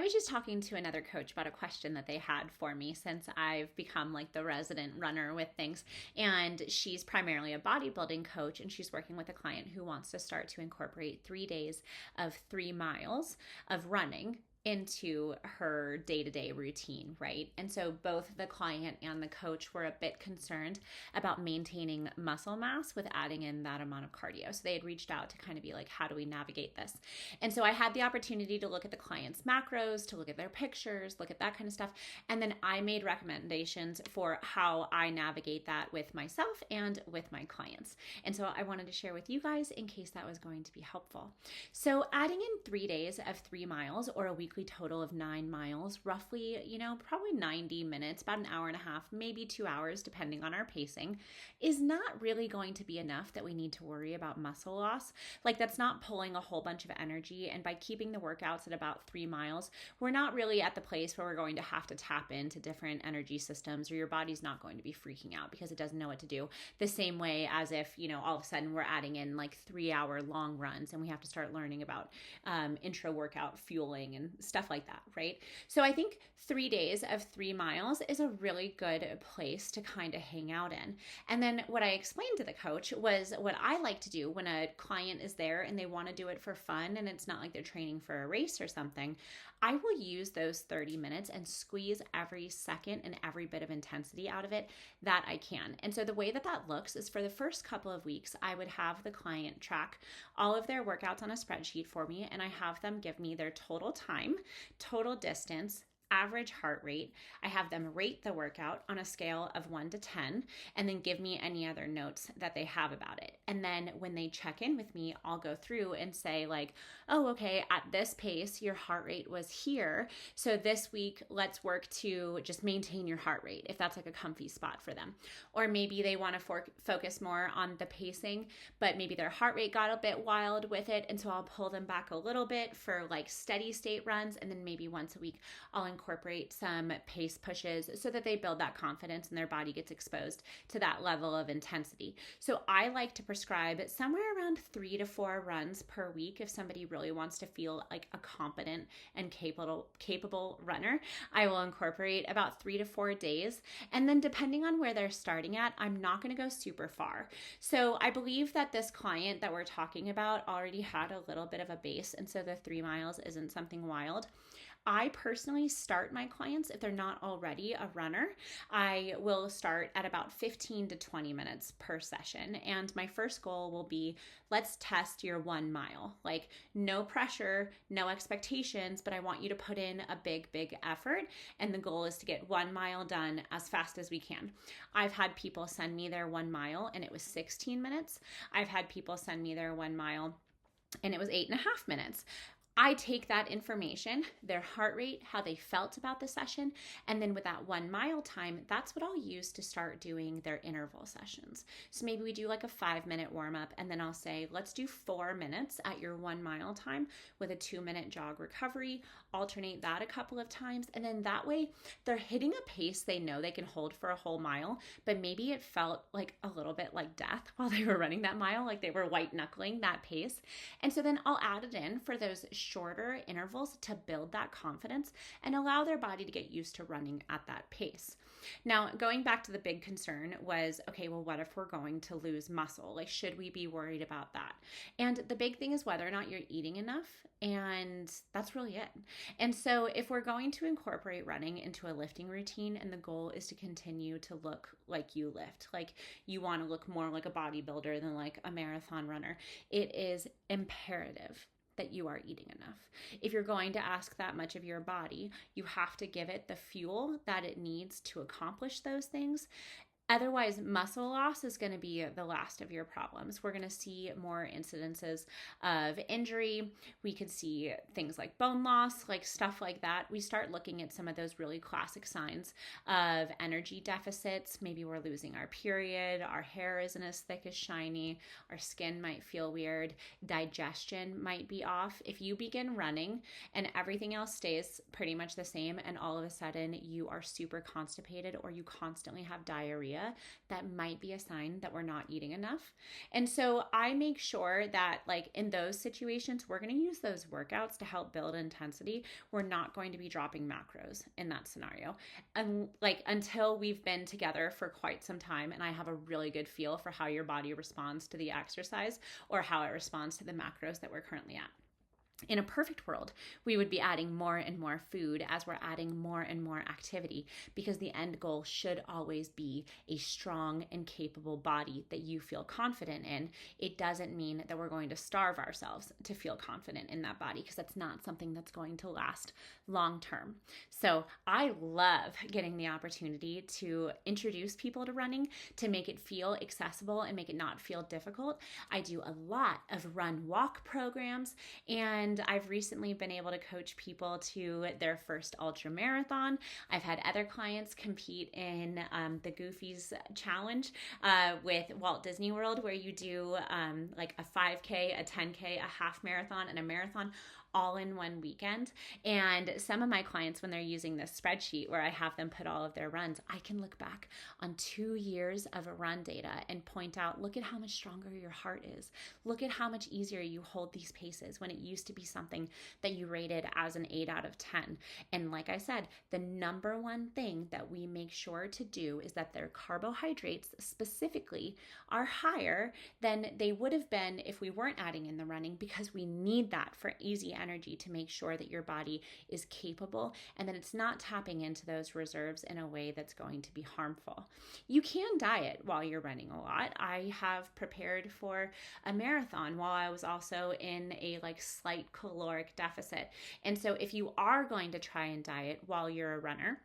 was just talking to another coach about a question that they had for me since I've become like the resident runner with things. And she's primarily a bodybuilding coach, and she's working with a client who wants to start to incorporate 3 days of 3 miles of running into her day-to-day routine, right? And so both the client and the coach were a bit concerned about maintaining muscle mass with adding in that amount of cardio. So they had reached out to kind of be like, how do we navigate this? And so I had the opportunity to look at the client's macros, to look at their pictures, look at that kind of stuff. And then I made recommendations for how I navigate that with myself and with my clients. And so I wanted to share with you guys in case that was going to be helpful. So adding in 3 days of 3 miles or a weekly total of 9 miles, roughly, probably 90 minutes, about an hour and a half, maybe 2 hours, depending on our pacing, is not really going to be enough that we need to worry about muscle loss. Like, that's not pulling a whole bunch of energy. And by keeping the workouts at about 3 miles, we're not really at the place where we're going to have to tap into different energy systems, or your body's not going to be freaking out because it doesn't know what to do. The same way as if, all of a sudden we're adding in like 3-hour long runs and we have to start learning about intra workout fueling and stuff like that, right? So I think 3 days of 3 miles is a really good place to kind of hang out in. And then what I explained to the coach was what I like to do when a client is there and they want to do it for fun and it's not like they're training for a race or something. I will use those 30 minutes and squeeze every second and every bit of intensity out of it that I can. And so the way that that looks is for the first couple of weeks, I would have the client track all of their workouts on a spreadsheet for me, and I have them give me their total time, total distance, average heart rate. I have them rate the workout on a scale of 1 to 10 and then give me any other notes that they have about it. And then when they check in with me, I'll go through and say like, oh, okay, at this pace, your heart rate was here. So this week, let's work to just maintain your heart rate if that's like a comfy spot for them. Or maybe they want to focus more on the pacing, but maybe their heart rate got a bit wild with it. And so I'll pull them back a little bit for like steady state runs. And then maybe once a week, I'll incorporate some pace pushes so that they build that confidence and their body gets exposed to that level of intensity. So I like to prescribe somewhere around 3 to 4 runs per week if somebody really wants to feel like a competent and capable runner. I will incorporate about 3 to 4 days. And then depending on where they're starting at, I'm not going to go super far. So I believe that this client that we're talking about already had a little bit of a base. And so the 3 miles isn't something wild. I personally start my clients, if they're not already a runner, I will start at about 15 to 20 minutes per session. And my first goal will be, let's test your 1 mile. Like, no pressure, no expectations, but I want you to put in a big effort. And the goal is to get 1 mile done as fast as we can. I've had people send me their 1 mile and it was 16 minutes. I've had people send me their 1 mile and it was 8.5 minutes. I take that information, their heart rate, how they felt about the session, and then with that 1 mile time, that's what I'll use to start doing their interval sessions. So maybe we do like a 5-minute warm up, and then I'll say, let's do 4 minutes at your 1 mile time with a 2-minute jog recovery, alternate that a couple of times, and then that way they're hitting a pace they know they can hold for a whole mile, but maybe it felt like a little bit like death while they were running that mile, like they were white knuckling that pace. And so then I'll add it in for those shorter intervals to build that confidence and allow their body to get used to running at that pace. Now, going back to the big concern was, okay, well, what if we're going to lose muscle? Like, should we be worried about that? And the big thing is whether or not you're eating enough. And that's really it. And so if we're going to incorporate running into a lifting routine and the goal is to continue to look like you lift, like you want to look more like a bodybuilder than like a marathon runner, it is imperative that you are eating enough. If you're going to ask that much of your body, you have to give it the fuel that it needs to accomplish those things. Otherwise, muscle loss is going to be the last of your problems. We're going to see more incidences of injury. We could see things like bone loss, like stuff like that. We start looking at some of those really classic signs of energy deficits. Maybe we're losing our period, our hair isn't as thick as shiny, our skin might feel weird, digestion might be off. If you begin running and everything else stays pretty much the same and all of a sudden you are super constipated or you constantly have diarrhea, area, that might be a sign that we're not eating enough. And so I make sure that like in those situations, we're going to use those workouts to help build intensity. We're not going to be dropping macros in that scenario. And like until we've been together for quite some time and I have a really good feel for how your body responds to the exercise or how it responds to the macros that we're currently at. In a perfect world, we would be adding more and more food as we're adding more and more activity, because the end goal should always be a strong and capable body that you feel confident in. It doesn't mean that we're going to starve ourselves to feel confident in that body, because that's not something that's going to last long term. So I love getting the opportunity to introduce people to running, to make it feel accessible and make it not feel difficult. I do a lot of run walk programs, and I've recently been able to coach people to their first ultra marathon. I've had other clients compete in the Goofies Challenge with Walt Disney World, where you do like a 5K, a 10K, a half marathon, and a marathon all in one weekend. And some of my clients, when they're using this spreadsheet where I have them put all of their runs, I can look back on 2 years of run data and point out, look at how much stronger your heart is. Look at how much easier you hold these paces when it used to be something that you rated as an 8 out of 10. And like I said, the number one thing that we make sure to do is that their carbohydrates specifically are higher than they would have been if we weren't adding in the running, because we need that for easy energy to make sure that your body is capable and that it's not tapping into those reserves in a way that's going to be harmful. You can diet while you're running a lot. I have prepared for a marathon while I was also in a like slight caloric deficit. And so if you are going to try and diet while you're a runner,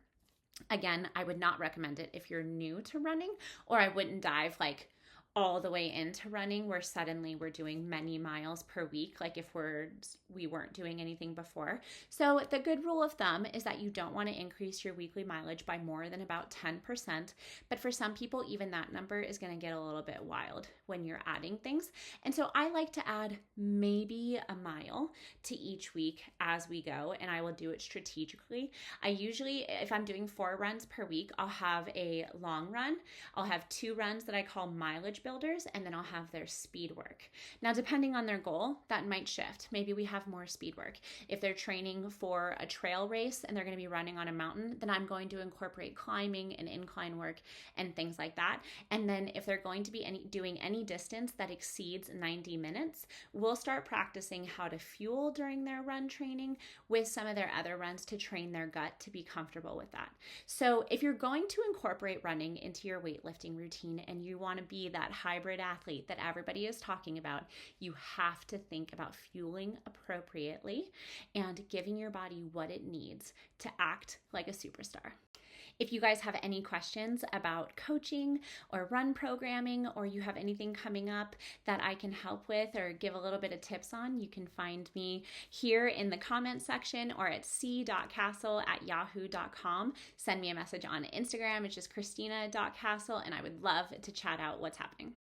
again, I would not recommend it if you're new to running, or I wouldn't dive like all the way into running where suddenly we're doing many miles per week, like if we weren't doing anything before. So the good rule of thumb is that you don't want to increase your weekly mileage by more than about 10%. But for some people, even that number is going to get a little bit wild when you're adding things. And so I like to add maybe a mile to each week as we go, and I will do it strategically. I usually, if I'm doing 4 runs per week, I'll have a long run. I'll have 2 runs that I call mileage builders, and then I'll have their speed work. Now, depending on their goal, that might shift. Maybe we have more speed work. If they're training for a trail race and they're going to be running on a mountain, then I'm going to incorporate climbing and incline work and things like that. And then if they're going to be doing any distance that exceeds 90 minutes, we'll start practicing how to fuel during their run training with some of their other runs to train their gut to be comfortable with that. So if you're going to incorporate running into your weightlifting routine and you want to be that hybrid athlete that everybody is talking about, you have to think about fueling appropriately and giving your body what it needs to act like a superstar. If you guys have any questions about coaching or run programming, or you have anything coming up that I can help with or give a little bit of tips on, you can find me here in the comment section or at c.castle@yahoo.com. Send me a message on Instagram, it's just christina.castle, and I would love to chat out what's happening.